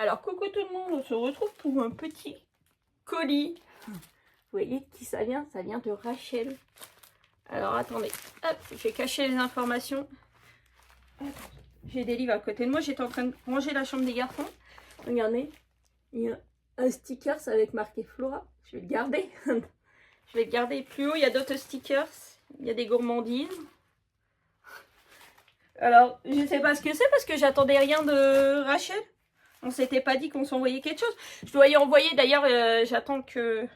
Alors, coucou tout le monde, on se retrouve pour un petit colis. Vous voyez qui ça vient? Ça vient de Rachel. Alors, attendez, hop, j'ai caché les informations. J'ai des livres à côté de moi, j'étais en train de ranger la chambre des garçons. Regardez, il y a un sticker avec marqué Flora. Je vais le garder. Je vais le garder. Plus haut, il y a d'autres stickers. Il y a des gourmandises. Alors, je ne sais pas ce que c'est parce que j'attendais rien de Rachel. On s'était pas dit qu'on s'envoyait quelque chose. Je dois y envoyer, d'ailleurs, j'attends de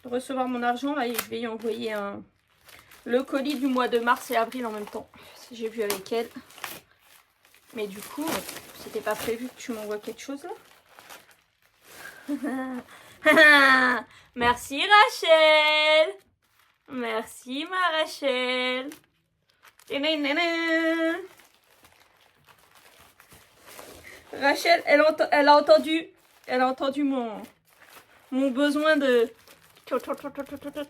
recevoir mon argent. Là, et je vais y envoyer le colis du mois de mars et avril en même temps. J'ai vu avec elle. Mais du coup, c'était pas prévu que tu m'envoies quelque chose là. Merci Rachel. Merci ma Rachel. Rachel, elle a entendu mon besoin de...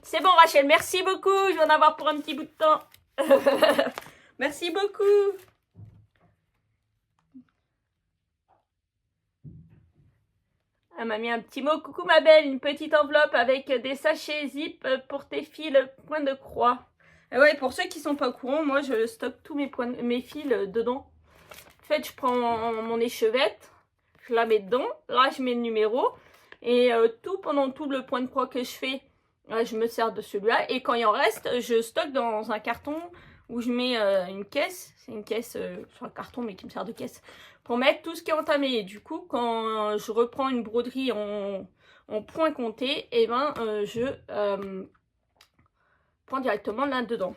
C'est bon Rachel, merci beaucoup. Je vais en avoir pour un petit bout de temps. Merci beaucoup. Elle m'a mis un petit mot. Coucou ma belle, une petite enveloppe avec des sachets zip pour tes fils point de croix. Et ouais, pour ceux qui sont pas au courant, moi je stocke tous mes fils dedans. En fait, je prends mon échevette, je la mets dedans. Là, je mets le numéro. Et pendant tout le point de croix que je fais, je me sers de celui-là. Et quand il en reste, je stocke dans un carton où je mets une caisse. C'est une caisse sur un carton, mais qui me sert de caisse. Pour mettre tout ce qui est entamé. Et du coup, quand je reprends une broderie en point compté, et ben, je prends directement là-dedans.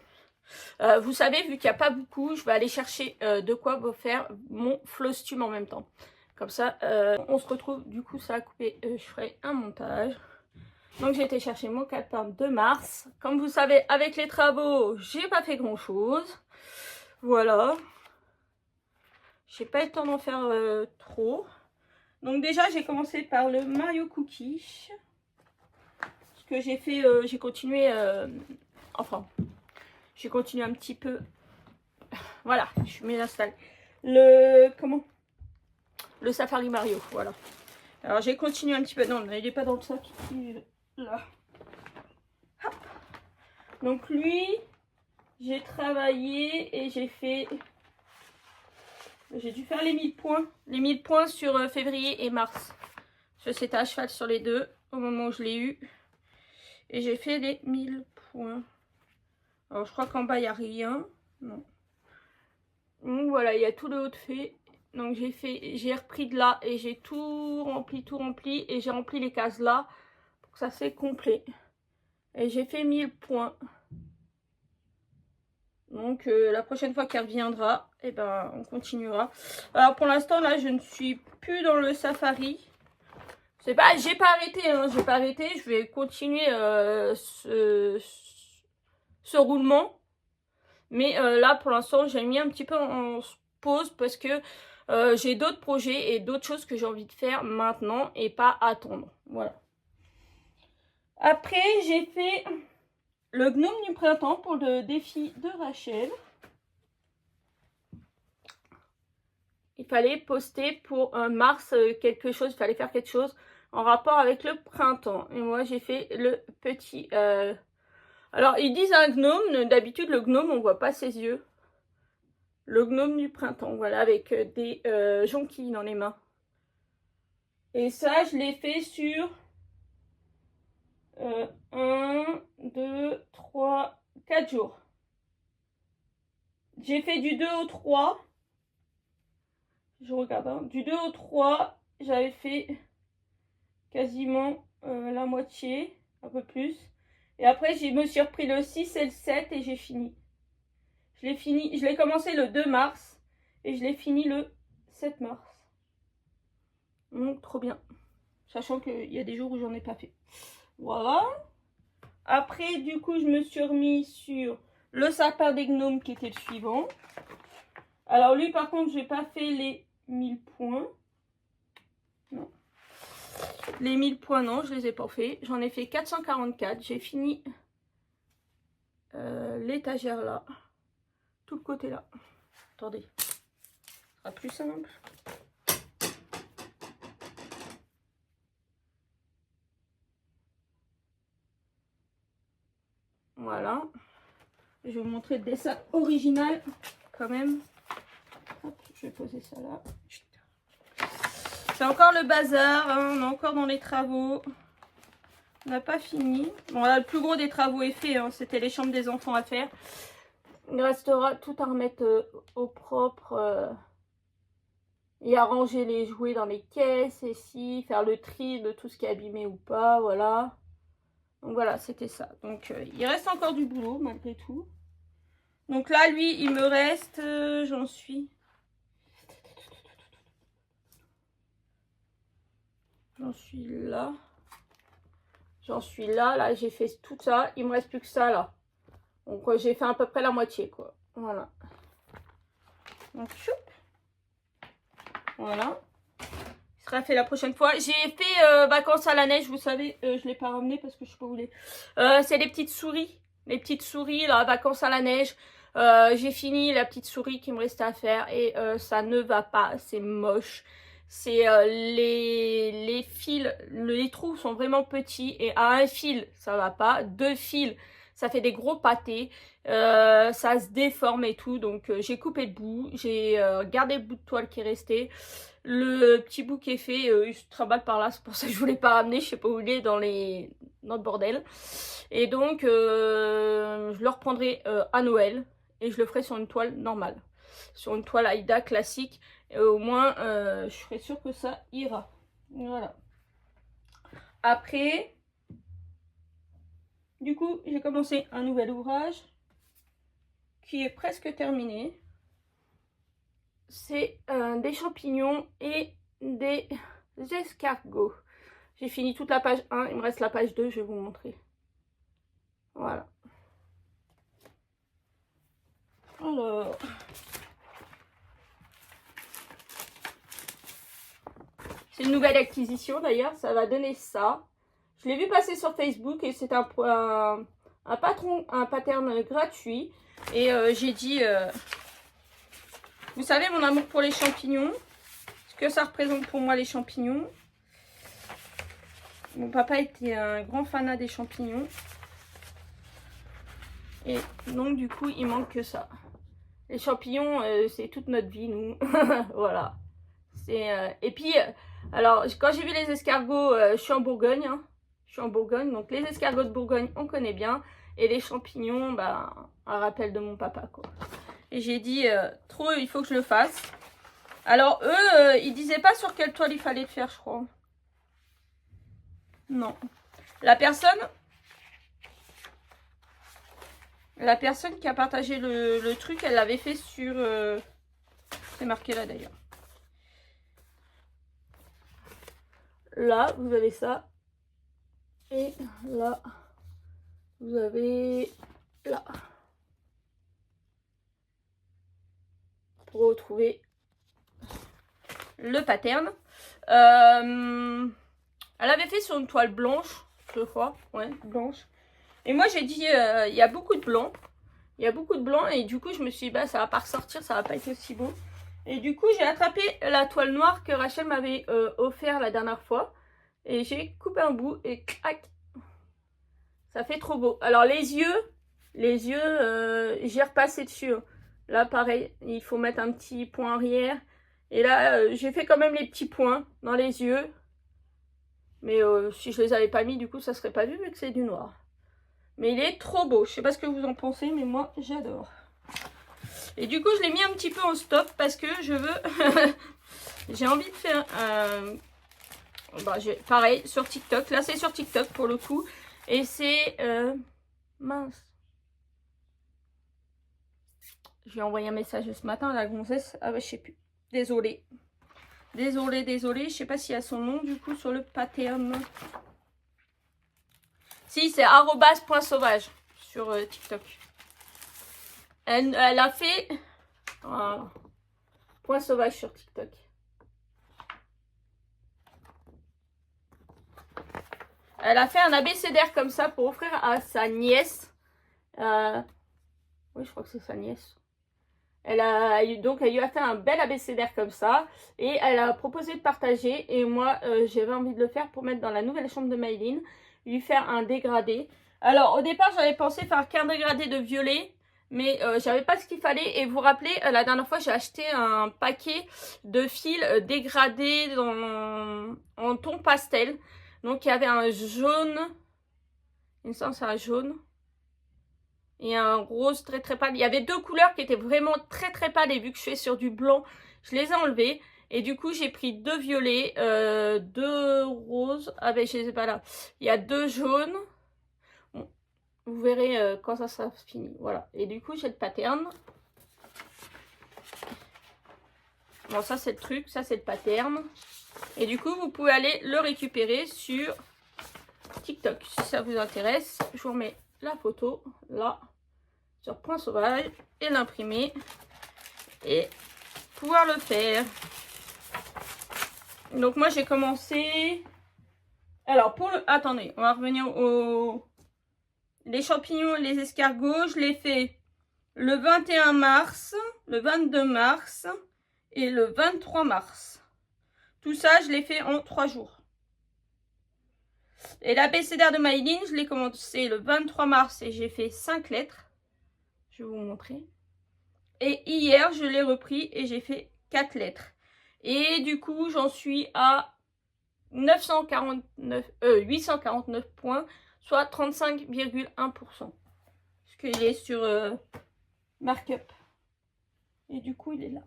Vous savez, vu qu'il n'y a pas beaucoup, je vais aller chercher de quoi vous faire mon flostume en même temps. Comme ça, on se retrouve. Du coup, ça a coupé. Je ferai un montage. Donc, j'ai été chercher mon calepin de mars. Comme vous savez, avec les travaux, j'ai pas fait grand-chose. Voilà. J'ai pas eu le temps d'en faire trop. Donc, déjà, j'ai commencé par le Mario Cookie. Ce que j'ai fait, j'ai continué... j'ai continué un petit peu. Voilà, je m'y installe. Le Safari Mario, voilà. Alors j'ai continué un petit peu. Non, il n'est pas dans le sac. Il est là. Hop. Donc lui, j'ai travaillé et j'ai fait... J'ai dû faire les 1000 points. Les 1000 points sur février et mars. C'était à cheval sur les deux au moment où je l'ai eu. Et j'ai fait les 1000 points. Alors je crois qu'en bas, il n'y a rien. Non. Donc voilà, il y a tout le haut de fait. Donc j'ai repris de là et j'ai tout rempli et j'ai rempli les cases là pour que ça c'est complet. Et j'ai fait 1000 points. Donc la prochaine fois qu'elle reviendra, et ben on continuera. Alors pour l'instant là je ne suis plus dans le safari. C'est pas, j'ai pas arrêté, hein, j'ai pas arrêté. Je vais continuer ce roulement. Mais là pour l'instant j'ai mis un petit peu en pause parce que j'ai d'autres projets et d'autres choses que j'ai envie de faire maintenant et pas attendre. Voilà. Après, j'ai fait le gnome du printemps pour le défi de Rachel. Il fallait poster pour mars quelque chose, il fallait faire quelque chose en rapport avec le printemps. Et moi, j'ai fait le petit... Alors, ils disent un gnome. D'habitude, le gnome, on voit pas ses yeux. Le gnome du printemps, voilà, avec des jonquilles dans les mains. Et ça, je l'ai fait sur 1, 2, 3, 4 jours. J'ai fait du 2 au 3. Je regarde, hein. Du 2 au 3, j'avais fait quasiment la moitié, un peu plus. Et après, je me suis repris le 6 et le 7 et j'ai fini. Je l'ai commencé le 2 mars et je l'ai fini le 7 mars. Donc, trop bien. Sachant qu'il y a des jours où j'en ai pas fait. Voilà. Après, du coup, je me suis remis sur le sapin des gnomes qui était le suivant. Alors, lui, par contre, j'ai pas fait les 1000 points. Non. Les 1000 points, non, je les ai pas fait. J'en ai fait 444. J'ai fini l'étagère là. Tout le côté là. Attendez. Ce sera plus simple. Voilà. Je vais vous montrer le dessin original quand même. Hop, je vais poser ça là. C'est encore le bazar, hein, on est encore dans les travaux. On n'a pas fini. Bon là, le plus gros des travaux est fait, hein, c'était les chambres des enfants à faire. Il restera tout à remettre au propre et à ranger les jouets dans les caisses et si, faire le tri de tout ce qui est abîmé ou pas, voilà. Donc voilà, c'était ça. Donc il reste encore du boulot malgré tout. Donc là, lui, il me reste, j'en suis là. J'en suis là, là, j'ai fait tout ça. Il me reste plus que ça, là. Donc j'ai fait à peu près la moitié, quoi. Voilà. Donc, choup. Voilà. Il sera fait la prochaine fois. J'ai fait vacances à la neige, vous savez. Je ne l'ai pas ramené parce que je sais pas où il est. C'est les petites souris. Les petites souris, là, vacances à la neige. J'ai fini la petite souris qui me restait à faire. Et ça ne va pas. C'est moche. C'est les fils, les trous sont vraiment petits. Et à un fil, ça va pas. 2 fils, ça fait des gros pâtés. Ça se déforme et tout. Donc j'ai coupé le bout. J'ai gardé le bout de toile qui est resté. Le petit bout qui est fait, il se trimballe par là. C'est pour ça que je voulais pas ramener. Je sais pas où il est dans le bordel. Et donc je le reprendrai à Noël. Et je le ferai sur une toile normale. Sur une toile Aïda classique. Et au moins je serai sûre que ça ira. Voilà. Après, du coup, j'ai commencé un nouvel ouvrage qui est presque terminé. C'est des champignons et des escargots. J'ai fini toute la page 1, il me reste la page 2, je vais vous montrer. Voilà. Alors, c'est une nouvelle acquisition d'ailleurs, ça va donner ça. Je l'ai vu passer sur Facebook et c'est un pattern gratuit. Et j'ai dit, vous savez mon amour pour les champignons, ce que ça représente pour moi les champignons. Mon papa était un grand fanat des champignons. Et donc du coup il manque que ça. Les champignons c'est toute notre vie nous. Voilà. Et puis alors quand j'ai vu les escargots, je suis en Bourgogne. Hein. Je suis en Bourgogne, donc les escargots de Bourgogne on connaît bien. Et les champignons, bah, un rappel de mon papa quoi. Et j'ai dit trop il faut que je le fasse. Alors eux ils disaient pas sur quelle toile il fallait le faire je crois. Non. La personne qui a partagé le truc, elle l'avait fait sur... c'est marqué là d'ailleurs. Là, vous avez ça. Et là, vous avez là. Pour retrouver le pattern. Elle avait fait sur une toile blanche, je crois. Ouais, blanche. Et moi j'ai dit, il y a beaucoup de blanc. Il y a beaucoup de blanc et du coup je me suis dit, bah ça va pas ressortir, ça va pas être aussi beau. Et du coup j'ai attrapé la toile noire que Rachel m'avait offert la dernière fois. Et j'ai coupé un bout et clac. Ça fait trop beau. Alors les yeux j'ai repassé dessus. Là pareil, il faut mettre un petit point arrière. Et là j'ai fait quand même les petits points dans les yeux. Mais si je les avais pas mis du coup ça serait pas vu que c'est du noir. Mais il est trop beau. Je sais pas ce que vous en pensez, mais moi, j'adore. Et du coup, je l'ai mis un petit peu en stop parce que je veux... J'ai envie de faire... Bah, pareil, sur TikTok. Là, c'est sur TikTok pour le coup. Et c'est... Mince. Je lui ai envoyé un message ce matin à la gonzesse. Ah ouais, je sais plus. Désolée. Désolée. Je sais pas s'il y a son nom, du coup, sur le pattern. Si, c'est @.sauvage sur TikTok. Elle a fait point sauvage sur TikTok. Elle a fait un abécédaire comme ça pour offrir à sa nièce. Oui, je crois que c'est sa nièce. Elle lui a fait un bel abécédaire comme ça. Et elle a proposé de partager. Et moi, j'avais envie de le faire pour mettre dans la nouvelle chambre de Maïline. Lui faire un dégradé. Alors au départ j'avais pensé faire qu'un dégradé de violet, mais j'avais pas ce qu'il fallait. Et vous vous rappelez, la dernière fois j'ai acheté un paquet de fils dégradés en ton pastel. Donc il y avait un jaune, il me semble que c'est un jaune, et un rose très très pâle. Il y avait deux couleurs qui étaient vraiment très très pâles, et vu que je suis sur du blanc, je les ai enlevées. Et du coup j'ai pris deux violets, deux roses, ah ben je les ai pas là. Il y a deux jaunes. Bon, vous verrez quand ça sera fini. Voilà. Et du coup j'ai le pattern. Bon, ça c'est le truc, ça c'est le pattern. Et du coup vous pouvez aller le récupérer sur TikTok si ça vous intéresse. Je vous remets la photo là sur Point Sauvage et l'imprimer et pouvoir le faire. Donc moi j'ai commencé. Alors pour le. Attendez, on va revenir aux. Les champignons et les escargots, je l'ai fait le 21 mars, le 22 mars et le 23 mars. Tout ça, je l'ai fait en 3 jours. Et l'abécédaire de Maïline, je l'ai commencé le 23 mars et j'ai fait 5 lettres. Je vais vous montrer. Et hier, je l'ai repris et j'ai fait 4 lettres. Et du coup, j'en suis à 849 points, soit 35,1%. Parce qu'il est sur markup. Et du coup, il est là.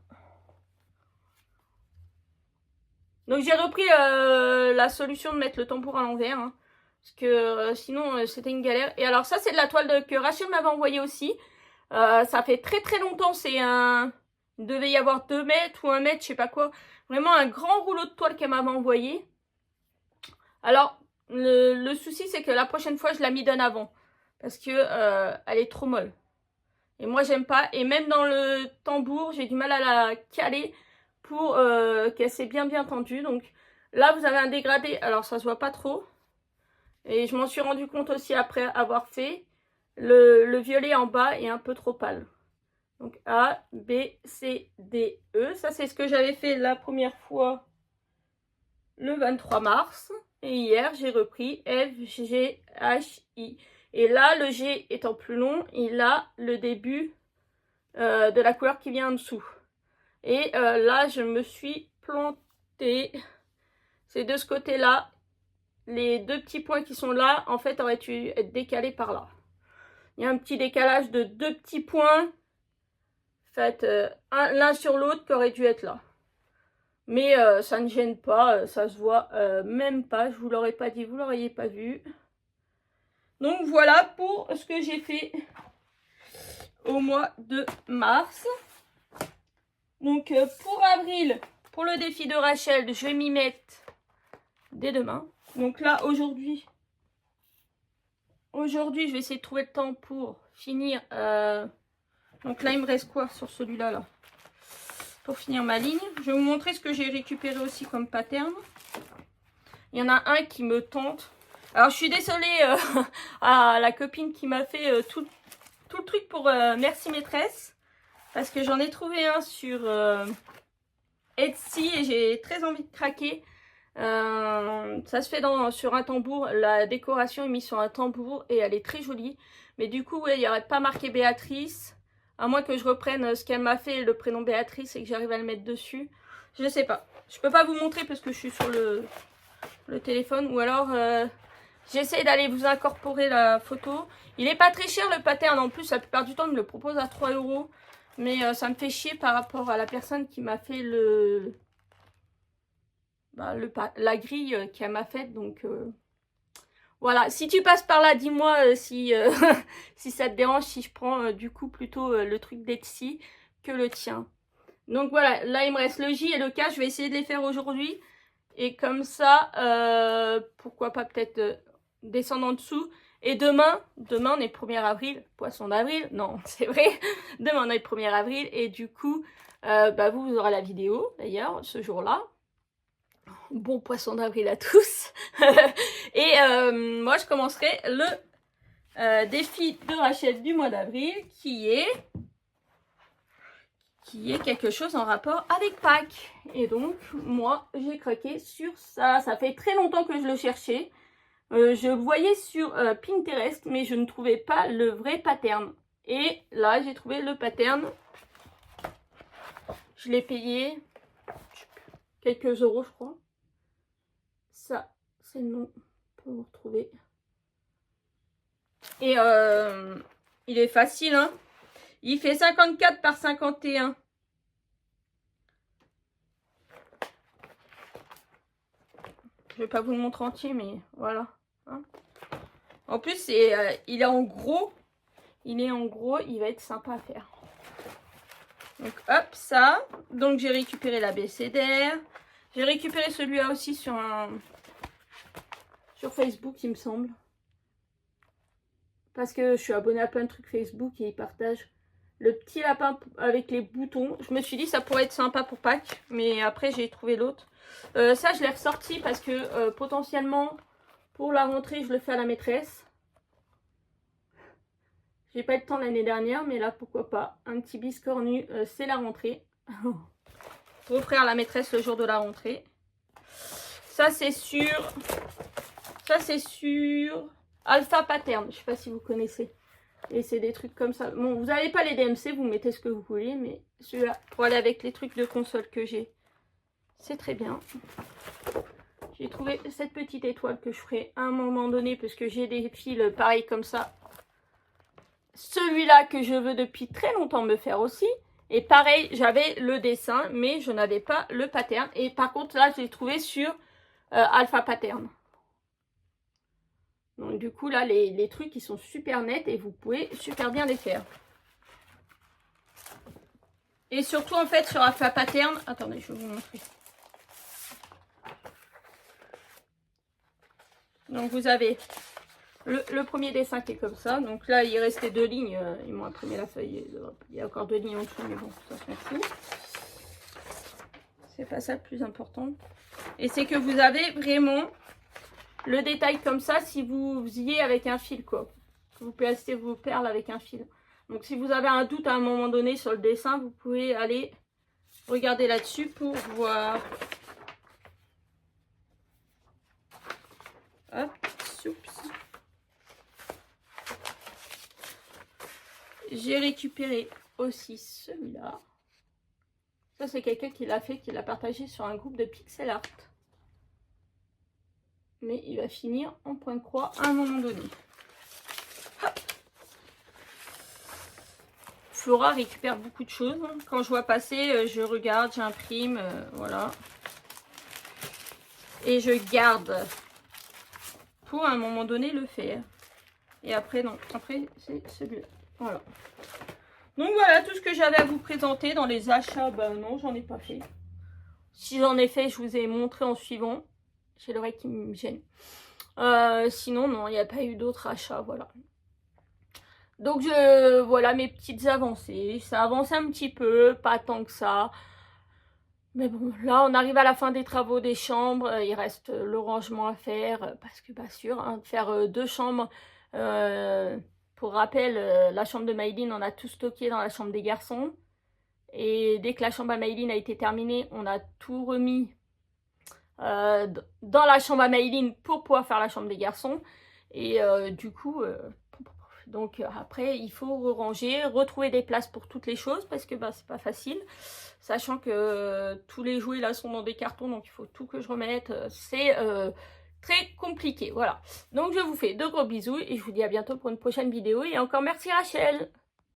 Donc j'ai repris la solution de mettre le tambour à l'envers. Hein, parce que sinon, c'était une galère. Et alors ça, c'est de la toile que Rachel m'avait envoyée aussi. Ça fait très très longtemps. C'est un... Il devait y avoir 2 mètres ou 1 mètre, je sais pas quoi. Vraiment un grand rouleau de toile qu'elle m'avait envoyé. Alors, le souci, c'est que la prochaine fois, je la midonne avant. Parce que elle est trop molle. Et moi, j'aime pas. Et même dans le tambour, j'ai du mal à la caler pour qu'elle s'est bien tendue. Donc là, vous avez un dégradé. Alors, ça se voit pas trop. Et je m'en suis rendu compte aussi après avoir fait. Le violet en bas est un peu trop pâle. Donc A, B, C, D, E. Ça, c'est ce que j'avais fait la première fois le 23 mars. Et hier, j'ai repris F, G, H, I. Et là, le G étant plus long, il a le début de la couleur qui vient en dessous. Et là, je me suis plantée. C'est de ce côté-là. Les deux petits points qui sont là, en fait, auraient dû être décalés par là. Il y a un petit décalage de 2 petits points. Faites l'un sur l'autre qui aurait dû être là. Mais ça ne gêne pas, ça se voit même pas. Je vous l'aurais pas dit, vous l'auriez pas vu. Donc voilà pour ce que j'ai fait au mois de mars. Donc pour avril, pour le défi de Rachel, je vais m'y mettre dès demain. Donc là, aujourd'hui, je vais essayer de trouver le temps pour finir. Donc là, il me reste quoi sur celui-là là pour finir ma ligne. Je vais vous montrer ce que j'ai récupéré aussi comme pattern. Il y en a un qui me tente. Alors, je suis désolée à la copine qui m'a fait tout le truc pour Merci Maîtresse. Parce que j'en ai trouvé un sur Etsy et j'ai très envie de craquer. Ça se fait sur un tambour. La décoration est mise sur un tambour et elle est très jolie. Mais du coup, ouais, il n'y aurait pas marqué Béatrice. À moins que je reprenne ce qu'elle m'a fait, le prénom Béatrice, et que j'arrive à le mettre dessus. Je ne sais pas. Je peux pas vous montrer parce que je suis sur le téléphone. Ou alors, j'essaie d'aller vous incorporer la photo. Il est pas très cher le pattern. En plus, la plupart du temps, il me le propose à 3 €. Mais ça me fait chier par rapport à la personne qui m'a fait la grille qu'elle m'a faite. Donc voilà, si tu passes par là, dis-moi si, si ça te dérange, si je prends du coup plutôt le truc d'Etsy que le tien. Donc voilà, là il me reste le J et le K, je vais essayer de les faire aujourd'hui. Et comme ça, pourquoi pas peut-être descendre en dessous. Et demain on est 1er avril, poisson d'avril, non c'est vrai, demain on est 1er avril et du coup, vous aurez la vidéo d'ailleurs ce jour-là. Bon poisson d'avril à tous. Et moi je commencerai le défi de Rachel du mois d'avril qui est quelque chose en rapport avec Pâques. Et donc moi j'ai craqué sur ça. Ça fait très longtemps que je le cherchais. Je le voyais sur Pinterest, mais je ne trouvais pas le vrai pattern. Et là, j'ai trouvé le pattern. Je l'ai payé quelques euros, je crois. Ça, c'est le nom. On peut vous retrouver. Et il est facile, hein. Il fait 54 par 51. Je vais pas vous le montrer entier, mais voilà. Hein. En plus, il est en gros. Il est en gros, il va être sympa à faire. Donc hop, ça. Donc j'ai récupéré l'abécédaire. J'ai récupéré celui-là aussi sur Facebook, il me semble. Parce que je suis abonnée à plein de trucs Facebook et ils partagent le petit lapin avec les boutons. Je me suis dit ça pourrait être sympa pour Pâques. Mais après j'ai trouvé l'autre. Ça je l'ai ressorti parce que potentiellement pour la rentrée je le fais à la maîtresse. J'ai pas eu le temps l'année dernière, mais là, pourquoi pas. Un petit biscornu, c'est la rentrée. Pour offrir à la maîtresse le jour de la rentrée. Ça, c'est sur Alpha Pattern. Je sais pas si vous connaissez. Et c'est des trucs comme ça. Bon, vous n'avez pas les DMC, vous mettez ce que vous voulez. Mais celui-là, pour aller avec les trucs de console que j'ai, c'est très bien. J'ai trouvé cette petite étoile que je ferai à un moment donné. Parce que j'ai des fils pareils comme ça. Celui-là que je veux depuis très longtemps me faire aussi. Et pareil, j'avais le dessin, mais je n'avais pas le pattern. Et par contre, là, je l'ai trouvé sur Alpha Pattern. Donc du coup, là, les trucs, ils sont super nets et vous pouvez super bien les faire. Et surtout, en fait, sur Alpha Pattern... Attendez, je vais vous montrer. Donc vous avez... Le premier dessin qui est comme ça. Donc là, il restait 2 lignes. Ils m'ont imprimé la feuille. Il y a encore 2 lignes en dessous, mais bon, ça s'en fout. C'est pas ça le plus important. Et c'est que vous avez vraiment le détail comme ça si vous faisiez avec un fil, quoi. Vous placez vos perles avec un fil. Donc si vous avez un doute à un moment donné sur le dessin, vous pouvez aller regarder là-dessus pour voir. Hop, soups. J'ai récupéré aussi celui-là. Ça, c'est quelqu'un qui l'a fait, qui l'a partagé sur un groupe de pixel art. Mais il va finir en point de croix à un moment donné. Hop. Flora récupère beaucoup de choses. Quand je vois passer, je regarde, j'imprime, voilà. Et je garde pour à un moment donné le faire. Et après, non. Après, c'est celui-là. Voilà. Donc voilà tout ce que j'avais à vous présenter dans les achats. Ben non, j'en ai pas fait. Si j'en ai fait, je vous ai montré en suivant. J'ai l'oreille qui me gêne. Sinon, non, il n'y a pas eu d'autres achats, voilà. Donc, voilà mes petites avancées. Ça avance un petit peu, pas tant que ça. Mais bon, là, on arrive à la fin des travaux des chambres. Il reste le rangement à faire. Parce que, pas sûr, hein, de faire 2 chambres. Pour rappel, la chambre de Maïline, on a tout stocké dans la chambre des garçons. Et dès que la chambre à Maïline a été terminée, on a tout remis dans la chambre à Maïline pour pouvoir faire la chambre des garçons. Et du coup, donc après, il faut ranger, retrouver des places pour toutes les choses parce que bah, c'est pas facile. Sachant que tous les jouets là sont dans des cartons, donc il faut tout que je remette. C'est très compliqué, voilà. Donc je vous fais de gros bisous et je vous dis à bientôt pour une prochaine vidéo. Et encore merci Rachel!